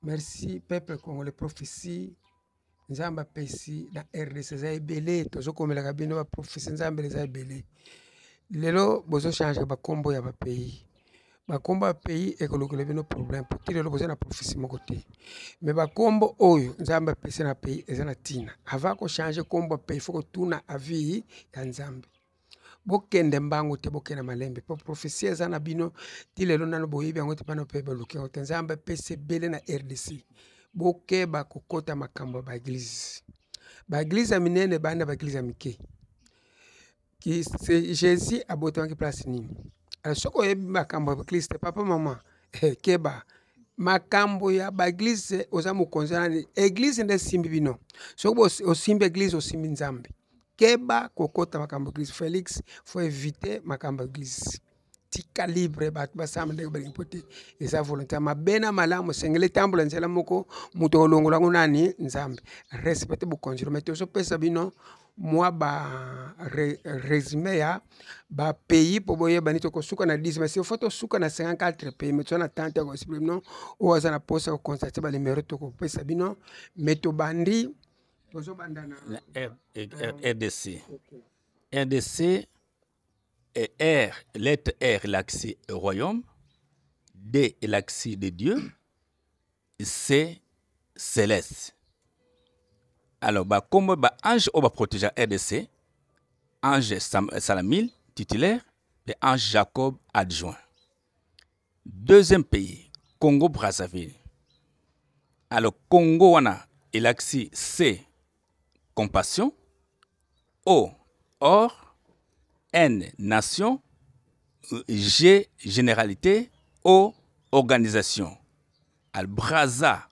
Merci, peuple congolais, prophétie. Nzamba pesi na RDC za ebele tozokomelaka bino ba prophétie nzambe za ebele. Lelo bozo changer ba kombo ya ba pays. Ba kombo ya pays ekolokola bino problème. Pour lelo bozo na prophétie moko te. Mais ba kombo oyo nzamba pesi na pays ezana tina. Avant ko changer kombo ya pays faut tuna avis ya nzambe. Bokende mbangu te bokena malembe. Po prophétie ezana bino ti lelo nano boyebi yango te pano pe baluki yango te. Nzamba pesi ebele na RDC. Bokeba kokota makambo ba église. Ba église minene banda ba église mike. Ki Jésus abotangi place nini. Alors soko yebi makambo ba église te papa maman keba makambo ya ba église oza mukonza ni église nde simbi bino. Soko osimbi église osimbi nzambe. Keba kokota makambo église. Félix faut éviter makambo église. Tika libre batu basamba ndenge bali impote eza volontaire mabena malamu sengele tambola nzela moko muto olongola nani nzambe respecte bu konjiro meto so pesa bino moi ba résumé ya ba pays po boye banito ko suka na 10 mais si photo suka na 54 pays meto na tante ko exprime non o za na posa ko constater ba numéro to ko pesa bino meto bandi tozo bandana RDC. RDC et R, lettre R, l'accès au royaume, D, l'accès de Dieu, C, céleste. Alors, comme ange, on va protéger RDC, ange Salamil, titulaire, et ange Jacob, adjoint. Deuxième pays, Congo-Brazzaville. Alors, Congo, on a l'accès C, compassion, O, or, N, nation, G, généralité, O, organisation. Al Brazza,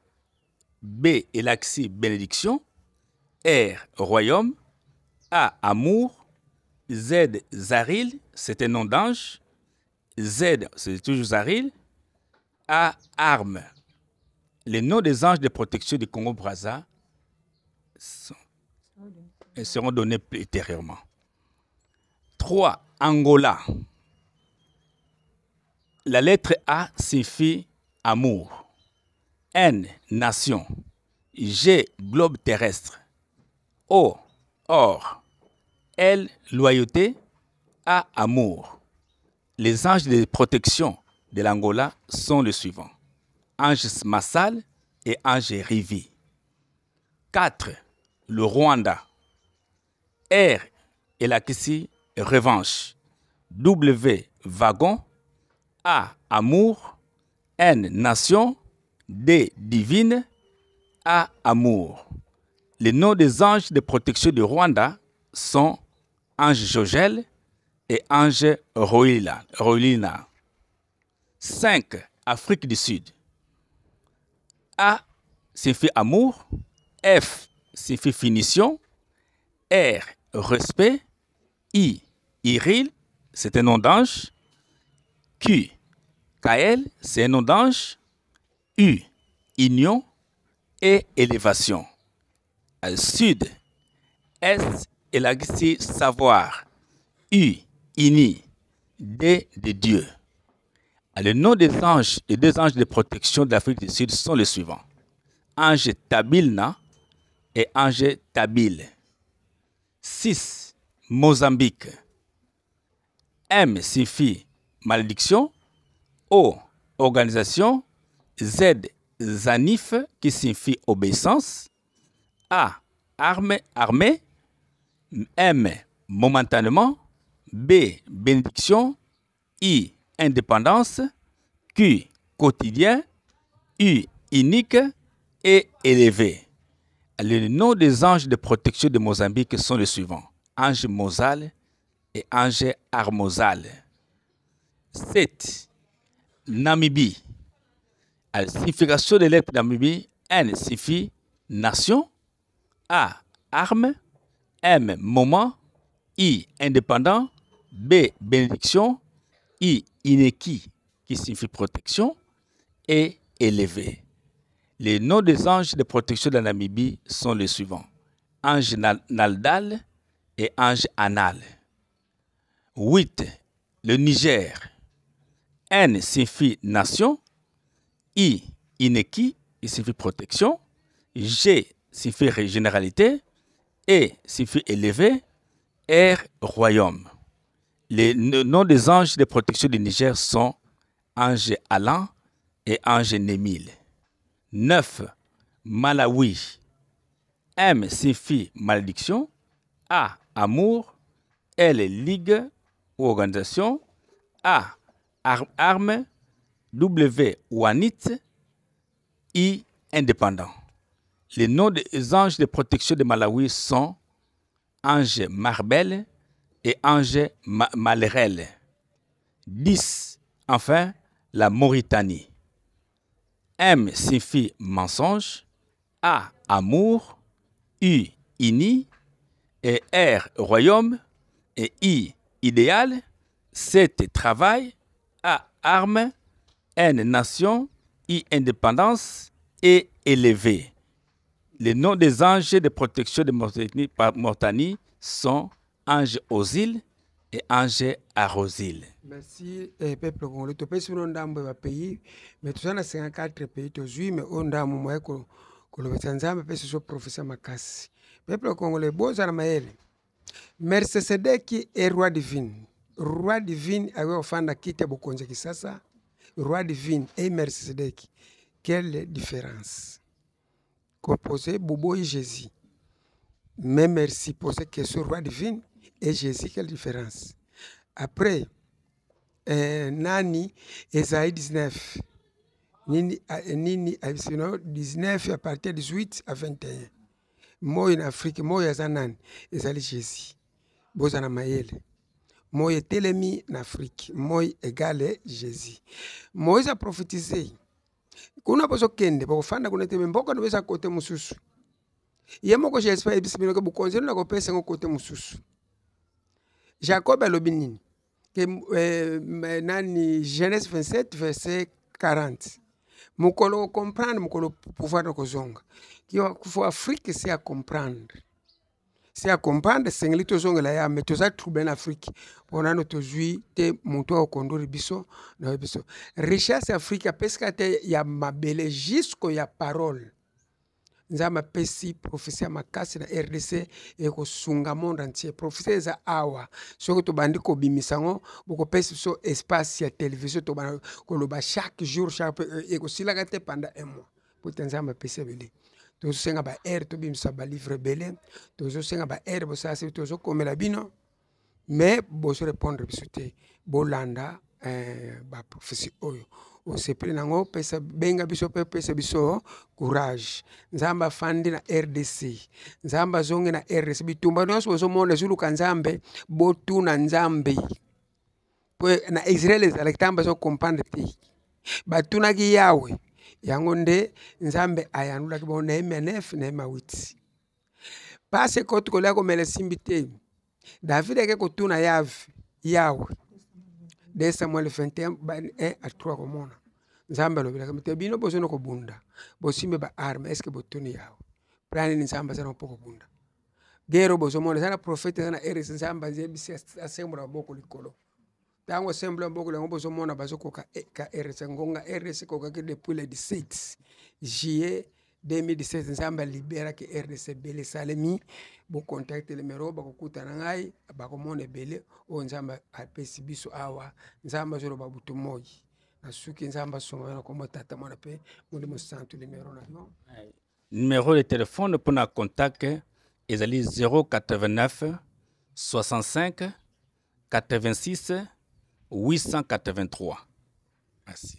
B, Elaxi, bénédiction, R, royaume, A, amour, Z, Zaril, c'est un nom d'ange, Z, c'est toujours Zaril, A, arme. Les noms des anges de protection du Congo-Brazza seront donnés ultérieurement. 3. Angola. La lettre A signifie amour. N, nation. G, globe terrestre. O, or. L, loyauté. A, amour. Les anges de protection de l'Angola sont les suivants. Ange Massal et ange Rivi. 4. Le Rwanda. R, et la Kissi, revanche. W, wagon. A, amour. N, nation. D, divine. A, amour. Les noms des anges de protection du Rwanda sont ange Jogel et ange Roilina. 5. Afrique du Sud. A signifie amour. F signifie finition. R, respect. I, Iril, c'est un nom d'ange. Q, Kael, c'est un nom d'ange. U, union. Et élévation. Sud, S, élargi savoir. U, ini. D, de Dieu. Le nom des anges et des anges de protection de l'Afrique du Sud sont les suivants. Ange Tabilna et ange Tabil. 6. Mozambique. M signifie malédiction. O, organisation. Z, Zanif, qui signifie obéissance. A, armée. M, momentanément. B, bénédiction. I, indépendance. Q, quotidien. U, unique. Et élevé. Les noms des anges de protection de Mozambique sont les suivants. Ange Mozal et ange Armozal. 7. Namibie. La signification des lettres Namibie, N signifie nation. A, arme. M, moment. I, indépendant. B, bénédiction. I, ineki, qui signifie protection. Et élevé. Les noms des anges de protection de la Namibie sont les suivants. Ange Naldal et ange Anal. 8. Le Niger. N signifie nation. I, Ineki. il signifie protection. G signifie généralité. E signifie élevé. R, royaume. Les noms des anges de protection du Niger sont Ange Alan et Ange Némil. 9. Malawi. M signifie malédiction. A, amour. L, ligue ou organisation. A, arme. W, Wanit. I, indépendant. Les noms des anges de protection de Malawi sont Ange Marbel et Ange Malerel. 10. Enfin, la Mauritanie. M signifie mensonge. A, amour. U, ini. Et R, royaume. Et I, idéal. 7, travail. A, arme. N, nation. I, indépendance. Et élevé. Les noms des anges de protection de Mauritanie sont Ange Ozil et Ange Arosil. Merci, peuple congolais. Tu peux sur un dame de pays, mais tu as 54 pays, tu as mais on dame moi que le Tanzanie peut se professeur Makassi. Peuple congolais, beau Zarmaël. Melchisedeki est roi divin. Roi divin a eu offert quitter Bokonze Kisasa. Roi divin et Melchisedeki. Quelle différence? Composé Bobo et Jésus. Mais merci pour cette question roi divine et Jésus, quelle différence? Après, Nani, Esaïe 19. Nini, 19 à partir de 18 à 21. Moi en Afrique, moi en Zanan, Esaïe Jésus. Bozana Maël. Moi Telemi en Afrique, moi égal Jésus. Moi a prophétisé. Kuna bozo kende bakufanda kuneteme mboka nobeza kote mususu yemoko jespa ebisimino ke bukonze na ko pesa ngokote mususu Jacob alobi nini ke nani Genèse 27 verset 40 mukolo comprendre mukolo pouvoir de kozonga ki faut Afrique c'est à comprendre. C'est à comprendre sengli tozonga la ya metoza trouble en Afrique pona no tozui te muto au kondori biso na biso richesse Afrique pesca te ya mabele jusqu'au ya parole nzama pesi professeur Makassi na RDC e ko sunga monde entier professeur za awa soko to bandi ko bimisango boko pesi so espace ya télévision to bana ko loba chaque jour chaque e ko silaka te pendant un mois pour nzama pesi bele tozo senga ba air to bimisa ba livre belé tozo senga ba air bo sa se tozo komela bino mais bo se répondre biso te bolanda ba professeur oyo o se prenango pesa benga biso pe pesa biso courage nzamba fandi na RDC nzamba zonge na RDC bitumba nyonso zo mona zulu kanzambe botu na nzambe na Israel ezalekitamba zo comprendre te batuna ki yawe yango nde nzambe ayanula ki bona Nehemia 9 Nehemia 8 pase kotu kolia komela simbi te David eke kotuna yawe 2 Samuel 21 1 à 3 komona nzambe alobela ke bino bozono ko bunda bosimbe ba arme est-ce que botuni yawe plani ni nzambe sana poko bunda gero bozomona sana prophète sana eres nzambe nzebisi asembra boko likolo tango semble mboko lengo bozomona bazokoka ka RS ngonga RS koka ke depuis le 17 juillet 2017 nzamba libera ke RDC Bele Salemi bo contacte le mero bakokuta na ngai bakomona bele o nzamba apesi biso awa nzamba zolo babutu moyi na suki nzamba songa na komo tata mona pe muli mo santu le mero na no numéro de téléphone pour na contact ezali 089 65 86 883. Merci.